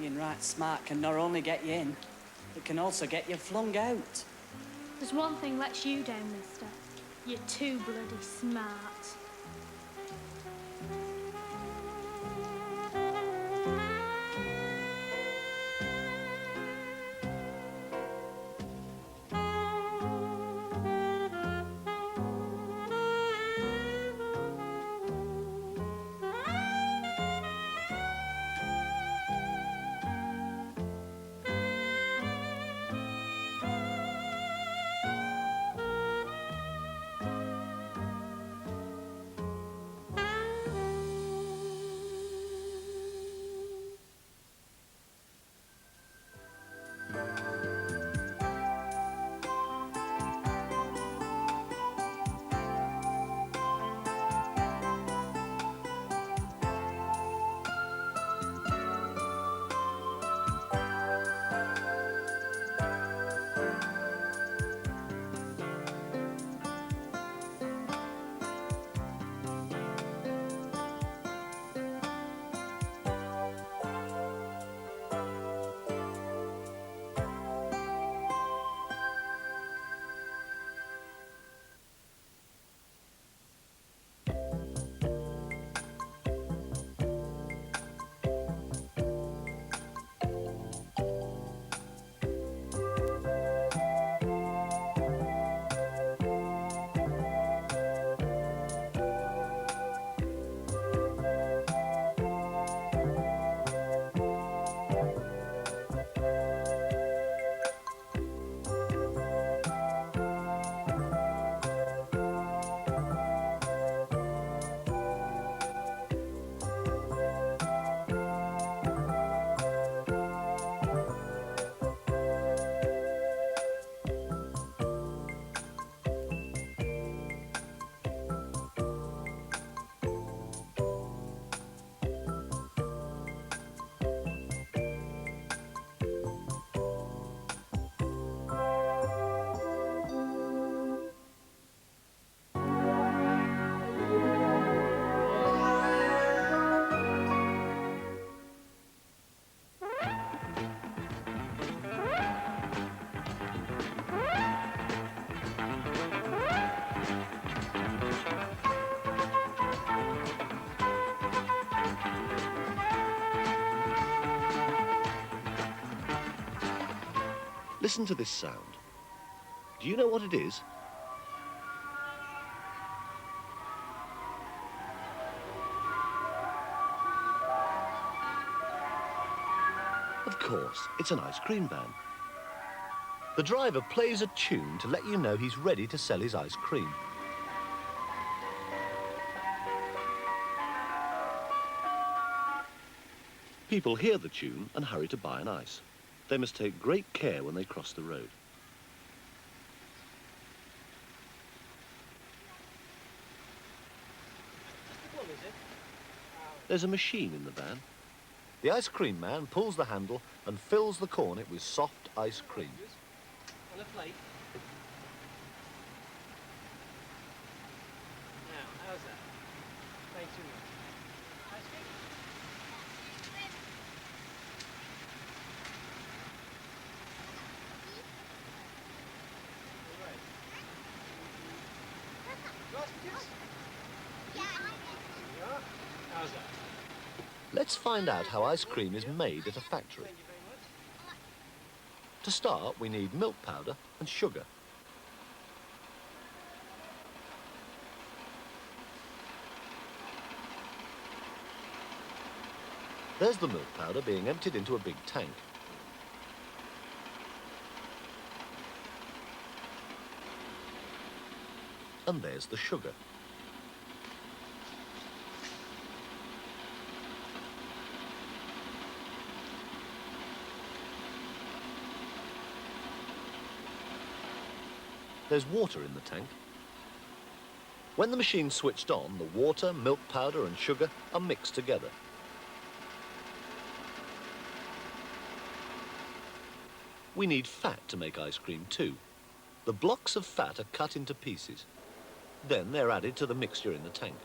being right smart can not only get you in, it can also get you flung out. There's one thing lets you down, mister. You're too bloody smart. Listen to this sound. Do you know what it is? Of course, it's an ice cream van. The driver plays a tune to let you know he's ready to sell his ice cream. People hear the tune and hurry to buy an ice. They must take great care when they cross the road. There's a machine in the van. The ice cream man pulls the handle and fills the cornet with soft ice cream. On a plate. Now, how's that? Thanks very much. Ice cream? How's that? Let's find out how ice cream is made at a factory. Thank you very much. To start, we need milk powder and sugar. There's the milk powder being emptied into a big tank. And there's the sugar. There's water in the tank. When the machine's switched on, the water, milk powder and sugar are mixed together. We need fat to make ice cream too. The blocks of fat are cut into pieces. Then they're added to the mixture in the tank.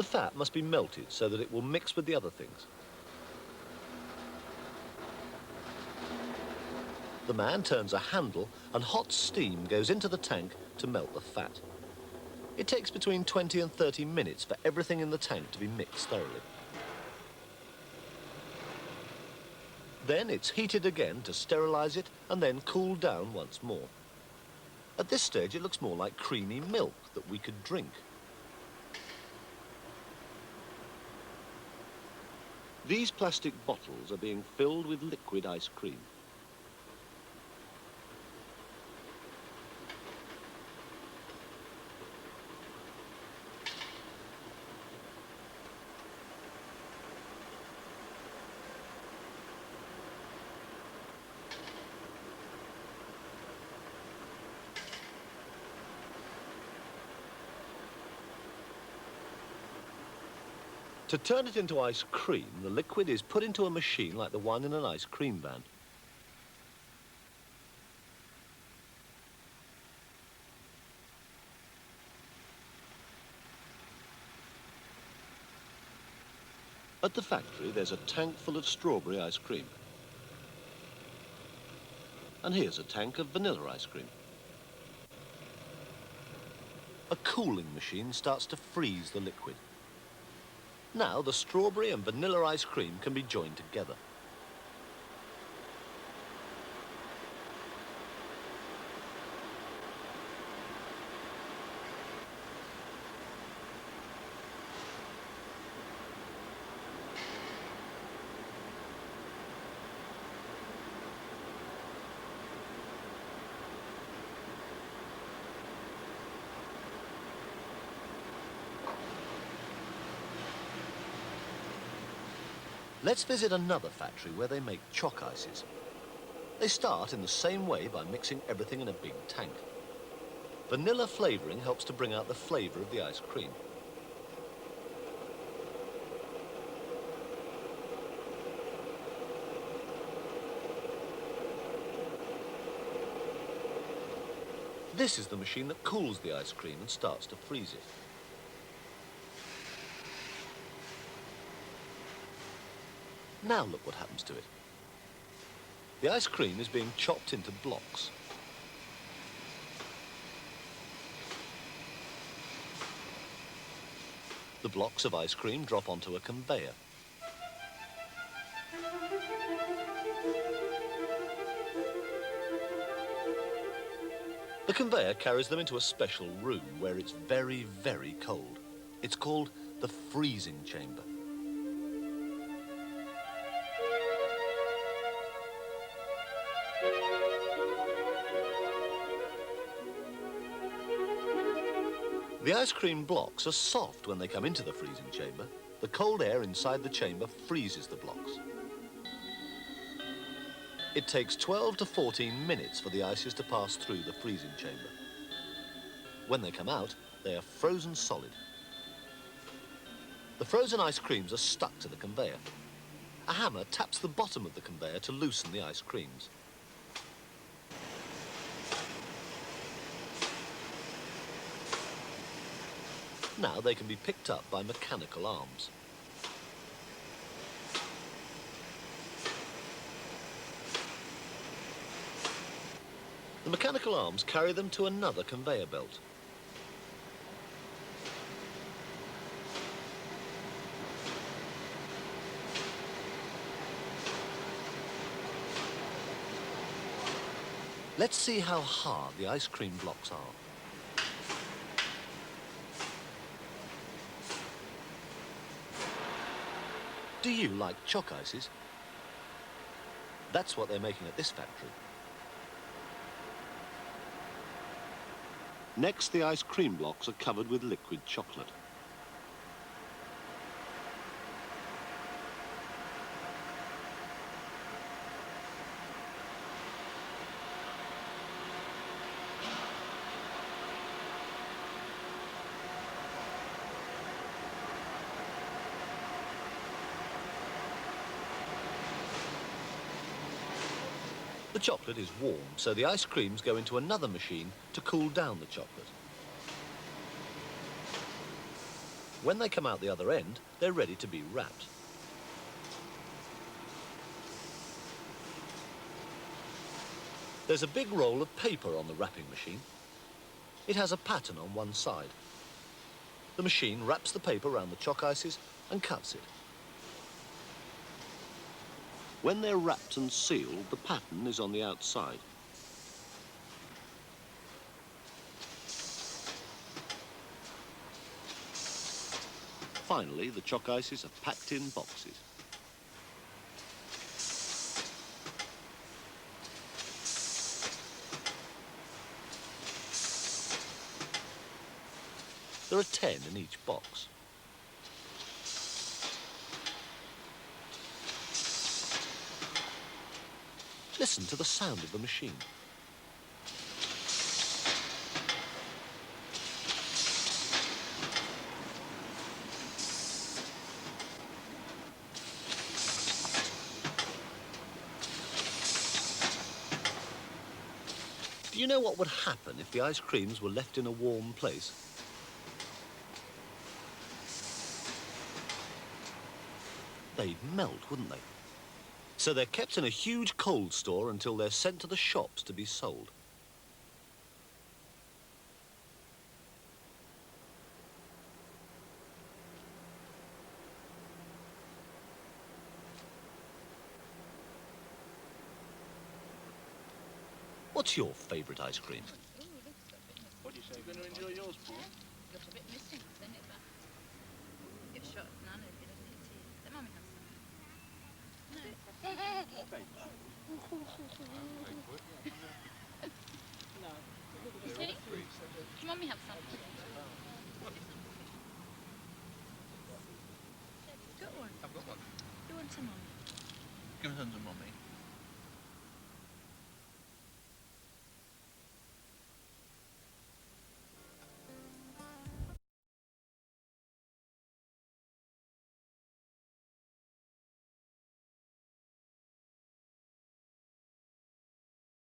The fat must be melted so that it will mix with the other things. The man turns a handle and hot steam goes into the tank to melt the fat. It takes between 20 and 30 minutes for everything in the tank to be mixed thoroughly. Then it's heated again to sterilise it and then cooled down once more. At this stage it looks more like creamy milk that we could drink. These plastic bottles are being filled with liquid ice cream. To turn it into ice cream, the liquid is put into a machine like the one in an ice cream van. At the factory, there's a tank full of strawberry ice cream. And here's a tank of vanilla ice cream. A cooling machine starts to freeze the liquid. Now the strawberry and vanilla ice cream can be joined together. Let's visit another factory where they make chalk ices. They start in the same way by mixing everything in a big tank. Vanilla flavouring helps to bring out the flavour of the ice cream. This is the machine that cools the ice cream and starts to freeze it. Now look what happens to it. The ice cream is being chopped into blocks. The blocks of ice cream drop onto a conveyor. The conveyor carries them into a special room where it's very, very cold. It's called the freezing chamber. The ice cream blocks are soft when they come into the freezing chamber. The cold air inside the chamber freezes the blocks. It takes 12 to 14 minutes for the ices to pass through the freezing chamber. When they come out, they are frozen solid. The frozen ice creams are stuck to the conveyor. A hammer taps the bottom of the conveyor to loosen the ice creams. Now they can be picked up by mechanical arms. The mechanical arms carry them to another conveyor belt. Let's see how hard the ice cream blocks are. Do you like chalk ices? That's what they're making at this factory. Next, the ice cream blocks are covered with liquid chocolate. The chocolate is warm, so the ice creams go into another machine to cool down the chocolate. When they come out the other end, they're ready to be wrapped. There's a big roll of paper on the wrapping machine. It has a pattern on one side. The machine wraps the paper around the chalk ices and cuts it. When they're wrapped and sealed, the pattern is on the outside. Finally, the chalk ices are packed in boxes. There are 10 in each box. Listen to the sound of the machine. Do you know what would happen if the ice creams were left in a warm place? They'd melt, wouldn't they? So they're kept in a huge cold store until they're sent to the shops to be sold. What's your favourite ice cream? What do you say? You're going to enjoy yours, Paul? Looks a bit missing, doesn't it? That give a shot at Nana if you don't need tea. Let Mummy have some. No. Tea? Can Mummy have some? Got one? I've got one. You want some, Mummy? Give some to Mummy.